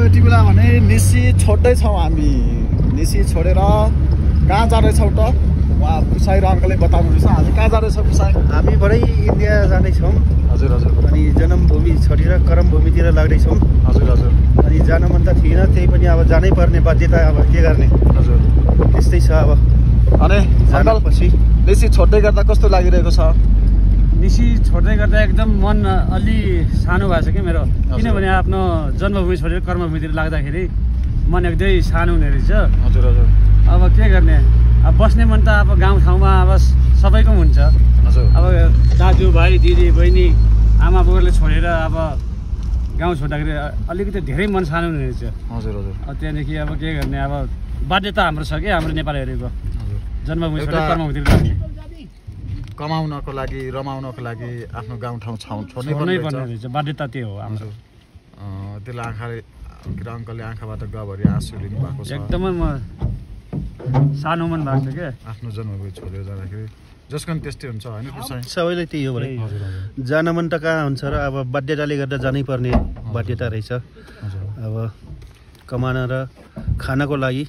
यति बेला भने निसी छोड्दैछौँ हामी। निसी छोडेर कहाँ जाँदैछौँ त? उहाँ पुसाई र अङ्कलले बताउनुहुन्छ। हामी कहाँ जाँदैछौँ पुसाई? हामी भरै इन्डिया जाँदैछौँ। हजुर हजुर। अनि जन्मभूमि छोडेर कर्मभूमितिर लाग्दैछौँ। हजुर हजुर। अनि जान मन त थिएन, त्यही पनि अब जानै पर्ने बाध्यता, अब के गर्ने। हजुर त्यस्तै छ अब। अनि जानेपछि निसी छोड्दै गर्दा कस्तो लागिरहेको छ? निसी छोड्दै गर्दा एकदम मन अलि सानो भएको छ कि मेरो, किनभने आफ्नो जन्मभूमि छोडेर कर्मभूमितिर लाग्दाखेरि मन एकदमै सानो हुने रहेछ। हजुर हजुर। अब के गर्ने, अब बस्ने मन त अब गाउँठाउँमा अब सबैको हुन्छ। हजुर। अब दाजुभाइ दिदी बहिनी आमा बुबाले छोडेर अब गाउँ छोड्दाखेरि अलिकति धेरै मन सानो हुने रहेछ। हजुर हजुर। त्यहाँदेखि अब के गर्ने, अब बाध्यता हाम्रो छ कि हाम्रो नेपालीहरूको जन्मभूमि छोडेर कर्मभूमितिर लाग्ने। कमाउनको लागि रमाउनको लागि आफ्नो गाउँठाउँ छोड्नै पर्ने पर्ने रहेछ, बाध्यता त्यो हो हाम्रो। त्यसलाई आँखाले अङ्कलले आँखाबाट गभरि आँसु लिनु भएको छ। एकदमै म सानो मन भएको थियो क्या आफ्नो जन्मभूमि छोडेर जाँदाखेरि। जसको पनि त्यस्तै हुन्छ होइन पुसाई? सबैलाई त्यही हो भने जान मन त कहाँ हुन्छ र, अब बाध्यताले गर्दा जानै पर्ने बाध्यता रहेछ। अब कमाउन र खानको लागि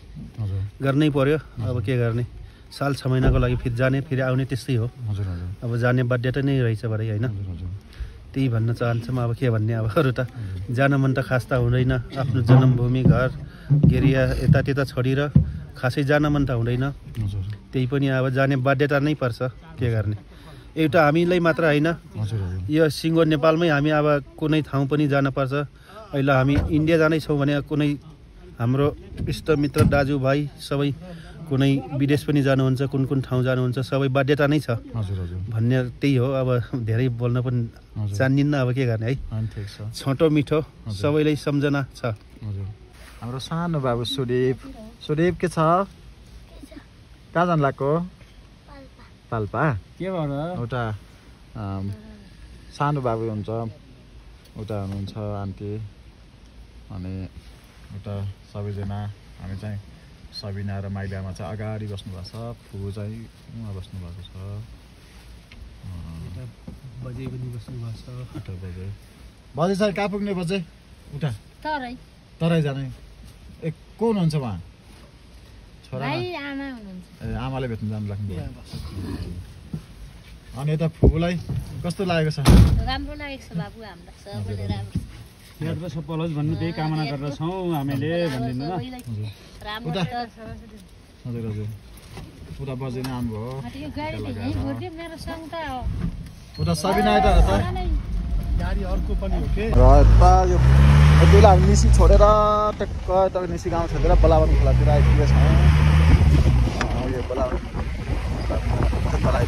गर्नै पर्यो। अब के गर्ने, साल 6 महिनाको लागि फेरि जाने फेरि आउने त्यस्तै हो। हजुर हजुर। अब जाने बाध्यता नै रहेछ भरे होइन। त्यही भन्न चाहन्छौँ। अब के भन्ने, अब अरू त जान मन त खास त हुँदैन। आफ्नो जन्मभूमि घर गेरिया यता त्यता छोडेर खासै जान मन त हुँदैन। त्यही पनि अब जाने बाध्यता नै पर्छ, के गर्ने। एउटा हामीलाई मात्र होइन, यो सिङ्गो नेपालमै हामी अब कुनै ठाउँ पनि जान पर्छ। अहिले हामी इन्डिया जाँदैछौँ भने कुनै हाम्रो इष्टमित्र दाजुभाइ सबै कुनै विदेश पनि जानुहुन्छ, कुन कुन ठाउँ जानुहुन्छ, सबै बाध्यता नै छ भन्ने त्यही हो। अब धेरै बोल्न पनि जान्दिनँ, अब के गर्ने है। छोटो मिठो सबैलाई सम्झना छ। हाम्रो सानो बाबु सुदेव। सुदेव के छ? कहाँ जानु लाग्यो? पाल्पा। के भएर एउटा सानो बाबु हुन्छ, उता हुनुहुन्छ आन्टी, अनि उता सबैजना हामी चाहिँ सबिना र माइलामा चाहिँ अगाडि बस्नुभएको छ। फुपू चाहिँ उहाँ बस्नुभएको छ। बजे पनि बस्नुभएको छ। 8 बजे। बजे चाहिँ कहाँ पुग्ने बजे? उता तराई जाने। ए को हुनुहुन्छ उहाँ? छोरा आमाले भेट्नु जानु लाग्नुभयो। अनि यता फुपूलाई कस्तो लागेको छ? राम्रो लागेको छ बाबु, हामीलाई सबैले राम्रो। यात्रा सफल होस् भन्नु त्यही कामना गरेर छौँ हामीले, भनिदिनु न। हजुर हजुर। उता बजे नै आउनुभयो। उता सबिना यता गाडी अर्को पनि हो के? र यता यो यति बेला हामी निसी छोडेर टक्क तपाईँ निसी गाउँ छोडेर बलावन खोलातिर आइपुगेको छौँ। यो बलावन खोला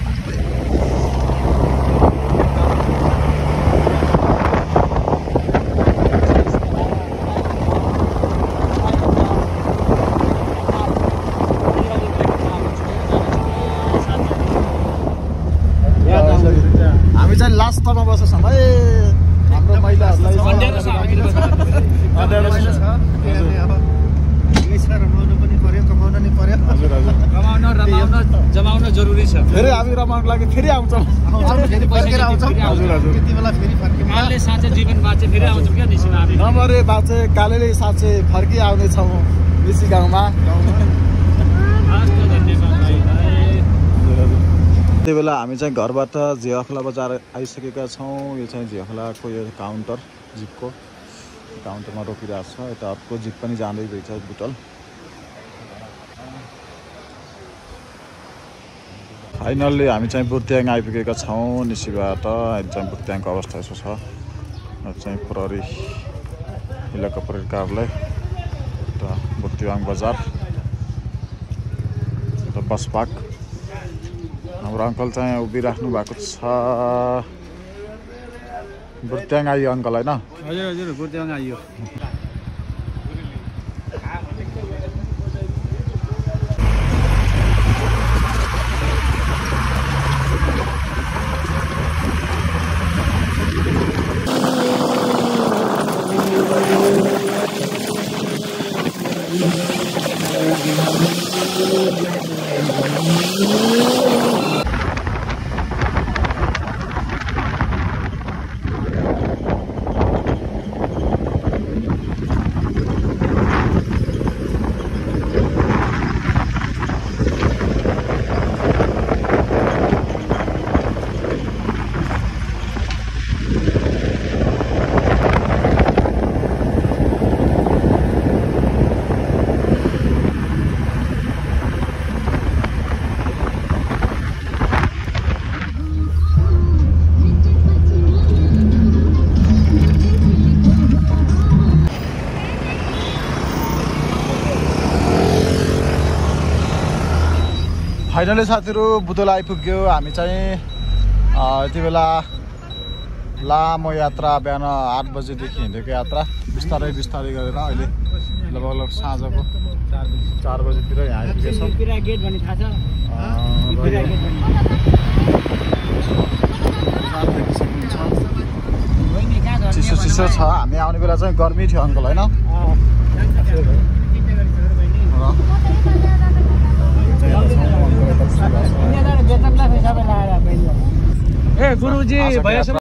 हामी चाहिँ लास्टमा बस्छौँ है। हाम्रो महिलाहरूलाई रमाउनु पनि पर्यो, कमाउन नि पर्यो। हजुर हजुर। रमाउन जमाउन जरुरी छ। फेरि हामी रमाउनको लागि फेरि आउँछौँ। फर्केर आउँछौँ। हजुर हजुर। त्यति बेला फेरि फर्किने। कालले साँच्चै जीवन बाँचे फेरि आउँछौँ क्या निसीमा हामी। नमरे बाँचे कालेले साँचे फर्की आउनेछौँ निसी गाउँमा। त्यति बेला हामी चाहिँ घरबाट झियाखोला बजार आइसकेका छौँ। यो चाहिँ झियाखोलाको यो काउन्टर जिपको काउन्टरमा रोकिरहेको छ। यता अर्को जिप पनि जाँदै रहेछ बुटल। फाइनल्ली हामी चाहिँ बुर्त्याङ आइपुगेका छौँ निसीबाट। अहिले चाहिँ बुर्त्याङको अवस्था यसो छ। चाहिँ प्रहरी इलाका प्रहरी कार्यालय, यता बुर्त्याङ बजार, यता बस पार्क। हाम्रो अङ्कल चाहिँ उभिराख्नु भएको छ। बुर्त्याङ आइयो अङ्कल होइन? हजुर हजुर, बुर्त्याङ आइयो। फाइनली साथीहरू बुटोल आइपुग्यो। हामी चाहिँ यति बेला लामो यात्रा बिहान 8 बजेदेखि हिँडेको यात्रा बिस्तारै बिस्तारै गरेर अहिले लगभग साँझको 4 बजेतिर यहाँ आइपुगेछौँ। चिसो चिसो छ। हामी आउने बेला चाहिँ गर्मी थियो अङ्कल होइन? ए गुरुजी भैया